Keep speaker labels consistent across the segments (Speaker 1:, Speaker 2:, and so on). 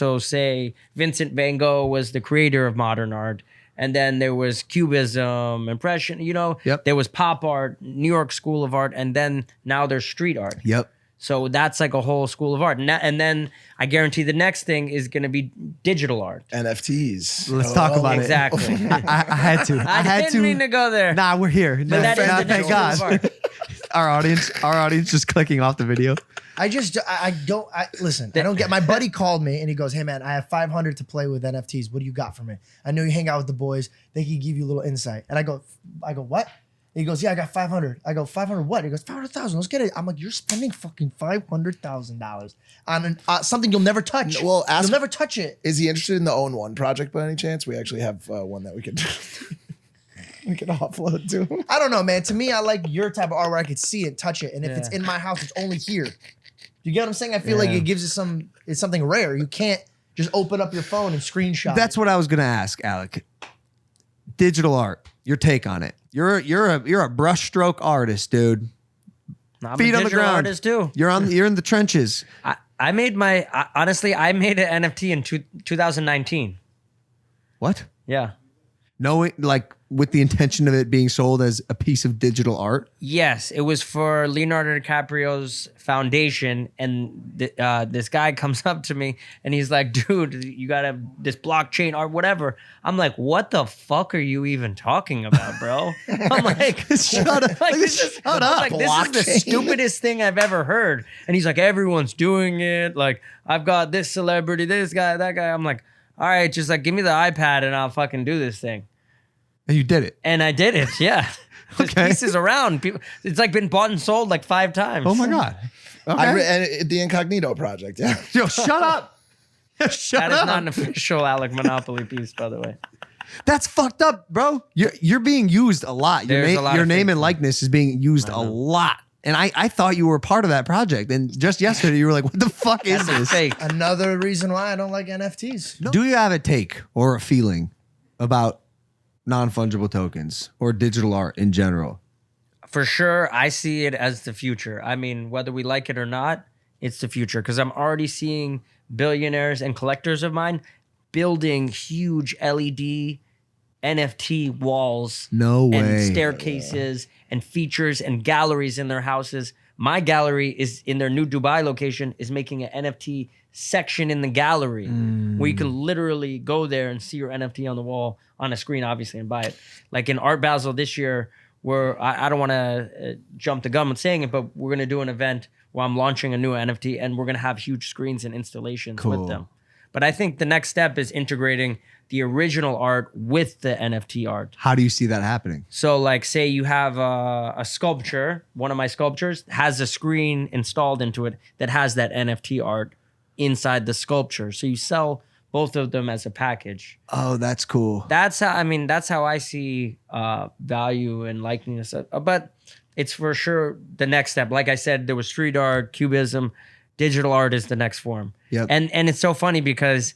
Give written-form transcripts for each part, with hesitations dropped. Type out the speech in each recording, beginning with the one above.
Speaker 1: So say Vincent van Gogh was the creator of modern art. And then there was Cubism, Impression, there was pop art, New York School of Art, and then now there's street art.
Speaker 2: Yep.
Speaker 1: So that's like a whole school of art. And then I guarantee the next thing is going to be digital art.
Speaker 3: NFTs.
Speaker 2: Let's talk about
Speaker 1: exactly.
Speaker 2: it. I had to.
Speaker 1: I didn't mean to go there.
Speaker 2: Nah, we're here.
Speaker 1: But that is the
Speaker 2: thank
Speaker 1: next
Speaker 2: God.
Speaker 1: school of art.
Speaker 2: Our audience just clicking off the video.
Speaker 4: I listen, I don't get, my buddy called me and he goes, hey man, I have 500 to play with NFTs. What do you got for me? I know you hang out with the boys. They can give you a little insight. And I go, what? And he goes, yeah, I got 500. I go, 500 what? He goes, 500,000. Let's get it. I'm like, you're spending fucking $500,000 on something you'll never touch.
Speaker 3: Well,
Speaker 4: you'll never touch it.
Speaker 3: Is he interested in the Own One project by any chance? We actually have one that we could we can offload to him.
Speaker 4: I don't know, man. To me, I like your type of art where I could see it, touch it. And if it's in my house, it's only here. You get what I'm saying? I feel like it gives it it's something rare. You can't just open up your phone and screenshot.
Speaker 2: That's what I was gonna ask, Alec. Digital art, your take on it. You're a brushstroke artist, dude.
Speaker 1: I'm
Speaker 2: Feet
Speaker 1: a
Speaker 2: on the
Speaker 1: digital
Speaker 2: ground.
Speaker 1: artist too.
Speaker 2: You're in the trenches.
Speaker 1: I made honestly, I made an NFT in 2019.
Speaker 2: What?
Speaker 1: Yeah.
Speaker 2: Knowing, like, with the intention of it being sold as a piece of digital art?
Speaker 1: Yes, it was for Leonardo DiCaprio's foundation, and this guy comes up to me and he's like, dude, you got this blockchain art, whatever. I'm like, what the fuck are you even talking about, bro? I'm like,
Speaker 2: shut up.
Speaker 1: Shut up. Like, this is the stupidest thing I've ever heard. And he's like, everyone's doing it. Like, I've got this celebrity, this guy, that guy. I'm like, all right, just like give me the iPad and I'll fucking do this thing.
Speaker 2: And you did it.
Speaker 1: And I did it, yeah. This piece is around. People, it's like been bought and sold like 5 times.
Speaker 2: Oh my God. Okay.
Speaker 3: And the Incognito project, yeah.
Speaker 2: Yo, shut up. Shut
Speaker 1: That
Speaker 2: up.
Speaker 1: is not an official Alec Monopoly piece, by the way.
Speaker 2: That's fucked up, bro. You're being used a lot.
Speaker 1: There's a lot
Speaker 2: Your
Speaker 1: of
Speaker 2: name
Speaker 1: fake
Speaker 2: and likeness is being used a lot. And I thought you were part of that project. And just yesterday you were like, what the fuck is
Speaker 1: That's
Speaker 2: this?
Speaker 1: fake.
Speaker 4: Another reason why I don't like NFTs.
Speaker 2: Do you have a take or a feeling about non-fungible tokens or digital art in general?
Speaker 1: For sure, I see it as the future. I mean, whether we like it or not, it's the future. Because I'm already seeing billionaires and collectors of mine building huge LED NFT walls.
Speaker 2: No way.
Speaker 1: And staircases and features and galleries in their houses. My gallery is in their new Dubai location is making an NFT section in the gallery where you can literally go there and see your NFT on the wall on a screen, obviously, and buy it. Like in Art Basel this year, where I don't want to jump the gun with saying it, but we're going to do an event where I'm launching a new NFT and we're going to have huge screens and installations with them. But I think the next step is integrating the original art with the NFT art.
Speaker 2: How do you see that happening?
Speaker 1: So like say you have a sculpture, one of my sculptures has a screen installed into it that has that NFT art inside the sculpture. So you sell both of them as a package.
Speaker 2: Oh, that's cool.
Speaker 1: That's how I see value and likeness. But it's for sure the next step. Like I said, there was street art, cubism, digital art is the next form.
Speaker 2: Yep.
Speaker 1: And it's so funny because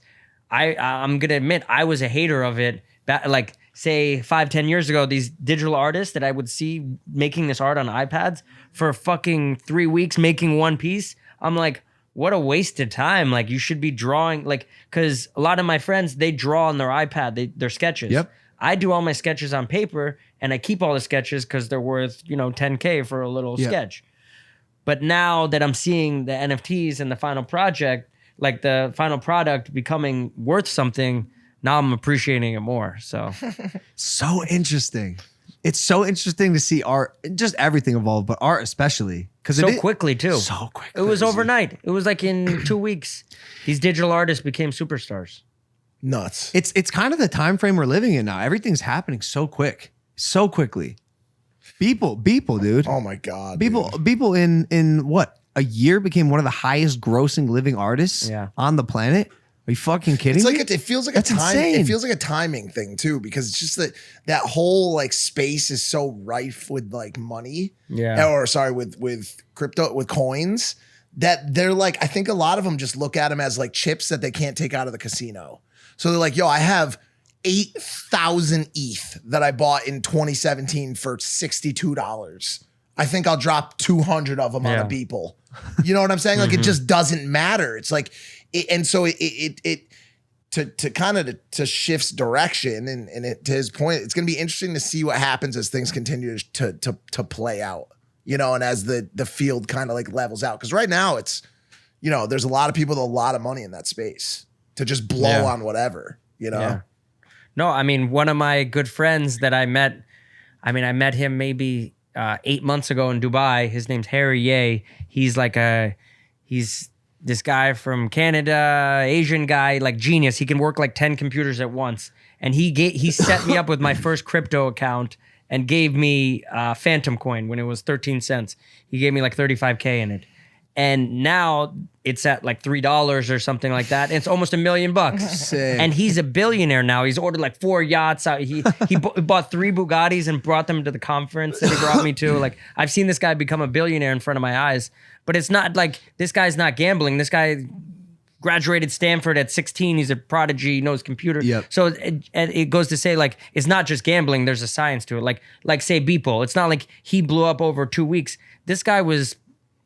Speaker 1: I'm gonna admit I was a hater of it. Like say 5-10 years ago, these digital artists that I would see making this art on iPads for fucking 3 weeks making one piece. I'm like, what a waste of time. Like you should be drawing, like, because a lot of my friends, they draw on their iPad, their sketches.
Speaker 2: Yep.
Speaker 1: I do all my sketches on paper and I keep all the sketches because they're worth, $10K for a little sketch. But now that I'm seeing the NFTs and the final project, like the final product becoming worth something, now I'm appreciating it more. So
Speaker 2: so interesting. It's so interesting to see art, just everything evolve, but art especially.
Speaker 1: So quickly too.
Speaker 2: So quickly.
Speaker 1: It was overnight. It was like in 2 weeks. These digital artists became superstars.
Speaker 3: Nuts.
Speaker 2: It's kind of the time frame we're living in now. Everything's happening so quickly. People, dude.
Speaker 3: Oh my God.
Speaker 2: People in what, a year became one of the highest grossing living artists on the planet. Are you fucking kidding
Speaker 3: It's
Speaker 2: me?
Speaker 3: like it feels like
Speaker 2: That's insane.
Speaker 3: It feels like a timing thing too, because it's just that whole like space is so rife with like money.
Speaker 1: Yeah.
Speaker 3: Or sorry, with crypto, with coins, that they're like, I think a lot of them just look at them as like chips that they can't take out of the casino. So they're like, yo, I have 8,000 ETH that I bought in 2017 for $62. I think I'll drop 200 of them on the people. You know what I'm saying? Like it just doesn't matter. It's like to kind of to shift's direction and to his point, it's going to be interesting to see what happens as things continue to play out, you know, and as the field kind of like levels out. Because right now it's, you know, there's a lot of people with a lot of money in that space to just blow on whatever, you know?
Speaker 1: Yeah. No, I mean, one of my good friends that I met him maybe 8 months ago in Dubai. His name's Harry Ye. He's this guy from Canada, Asian guy, like genius. He can work like 10 computers at once. And he set me up with my first crypto account and gave me Phantom Coin when it was 13 cents. He gave me like 35K in it. And now it's at like $3 or something like that. And it's almost $1 million.
Speaker 2: Sick.
Speaker 1: And he's a billionaire now. He's ordered like 4 yachts. He bought 3 Bugattis and brought them to the conference that he brought me to. Like, I've seen this guy become a billionaire in front of my eyes. But it's not like, this guy's not gambling. This guy graduated Stanford at 16. He's a prodigy, knows computer.
Speaker 2: Yep.
Speaker 1: So it goes to say, like, it's not just gambling. There's a science to it. Like say Beeple. It's not like he blew up over 2 weeks. This guy was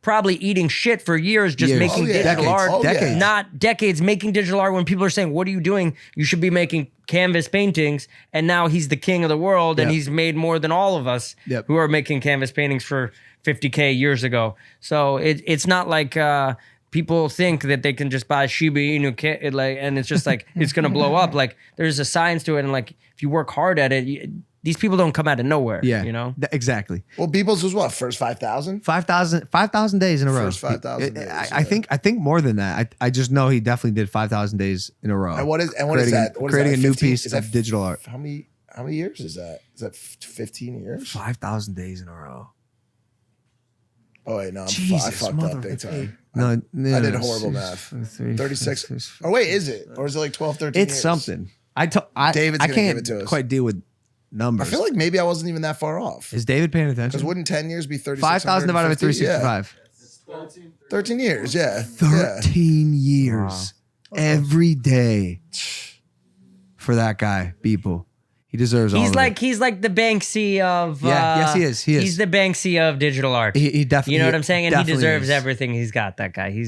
Speaker 1: probably eating shit for years just making digital art.
Speaker 2: Decades.
Speaker 1: Not decades, making digital art when people are saying, what are you doing? You should be making canvas paintings. And now he's the king of the world and he's made more than all of us who are making canvas paintings for 50K years ago. So it's not like people think that they can just buy Shiba Inu and it's just like, it's going to blow up. Like, there's a science to it. And like, if you work hard at it, these people don't come out of nowhere. Yeah, you know?
Speaker 2: Exactly.
Speaker 3: Well, Beeple's was what, first 5,000?
Speaker 2: 5,000 days in a row.
Speaker 3: First 5,000 days.
Speaker 2: I think more than that. I just know he definitely did 5,000 days in a row.
Speaker 3: And what is that?
Speaker 2: Creating a new piece of digital art.
Speaker 3: How many years is that? Is that 15 years?
Speaker 2: 5,000 days in a row.
Speaker 3: Oh wait, no, I
Speaker 2: Jesus,
Speaker 3: fucked up big time.
Speaker 2: No,
Speaker 3: I did horrible math. 36. Oh wait, is it? Or is it like 12, 13
Speaker 2: It's
Speaker 3: years?
Speaker 2: something.
Speaker 3: David's
Speaker 2: I
Speaker 3: gonna
Speaker 2: can't
Speaker 3: give it to us.
Speaker 2: quite deal with numbers.
Speaker 3: I feel like maybe I wasn't even that far off.
Speaker 2: Is David paying attention?
Speaker 3: Because wouldn't 10 years be 36?
Speaker 2: 5,000 divided by 365.
Speaker 3: Yeah. 13 years, yeah.
Speaker 2: 13 years. Every day. For that guy, people. He deserves all of it.
Speaker 1: He's like the Banksy of
Speaker 2: yes, he is.
Speaker 1: He's the Banksy of digital art.
Speaker 2: He definitely.
Speaker 1: You know what I'm saying? And he deserves
Speaker 2: is.
Speaker 1: everything he's got. That guy.
Speaker 3: He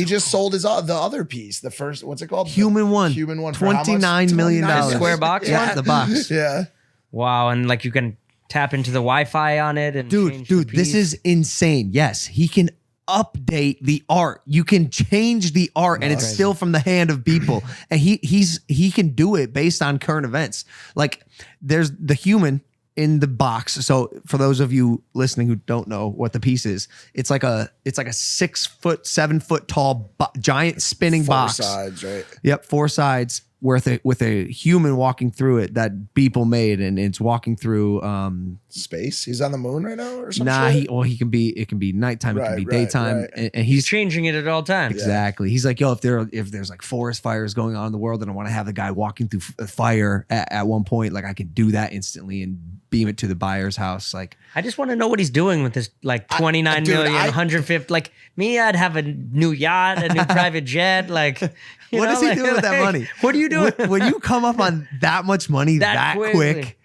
Speaker 3: just sold his the other piece, the first. What's it called?
Speaker 2: Human One.
Speaker 3: Human One. For how much?
Speaker 2: $29 million.
Speaker 1: Square box
Speaker 2: Yeah,
Speaker 1: one?
Speaker 2: the box.
Speaker 3: Yeah.
Speaker 1: Wow, and like you can tap into the Wi-Fi on it and change
Speaker 2: Dude,
Speaker 1: the
Speaker 2: this
Speaker 1: piece.
Speaker 2: is insane. Yes, he can update the art. You can change the art, and it's still from the hand of people. And he can do it based on current events. Like, there's the human in the box. So for those of you listening who don't know what the piece is, it's like a 6 foot, 7 foot tall giant spinning box.
Speaker 3: 4 sides, right?
Speaker 2: Yep, 4 sides with a human walking through it that Beeple made, and it's walking through
Speaker 3: space. He's on the moon right now, or something.
Speaker 2: Nah, it can be nighttime, it can be daytime,
Speaker 3: right.
Speaker 2: and
Speaker 1: he's changing it at all times.
Speaker 2: Exactly. He's like, yo, if there's like forest fires going on in the world, and I want to have the guy walking through fire at one point, like I can do that instantly and beam it to the buyer's house. Like,
Speaker 1: I just want to know what he's doing with this, like 29 million, 150. Like me, I'd have a new yacht, a new private jet. Like,
Speaker 2: what is he doing with that money?
Speaker 1: What are you doing?
Speaker 2: When you come up on that much money that quick,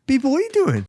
Speaker 2: people, what are you doing?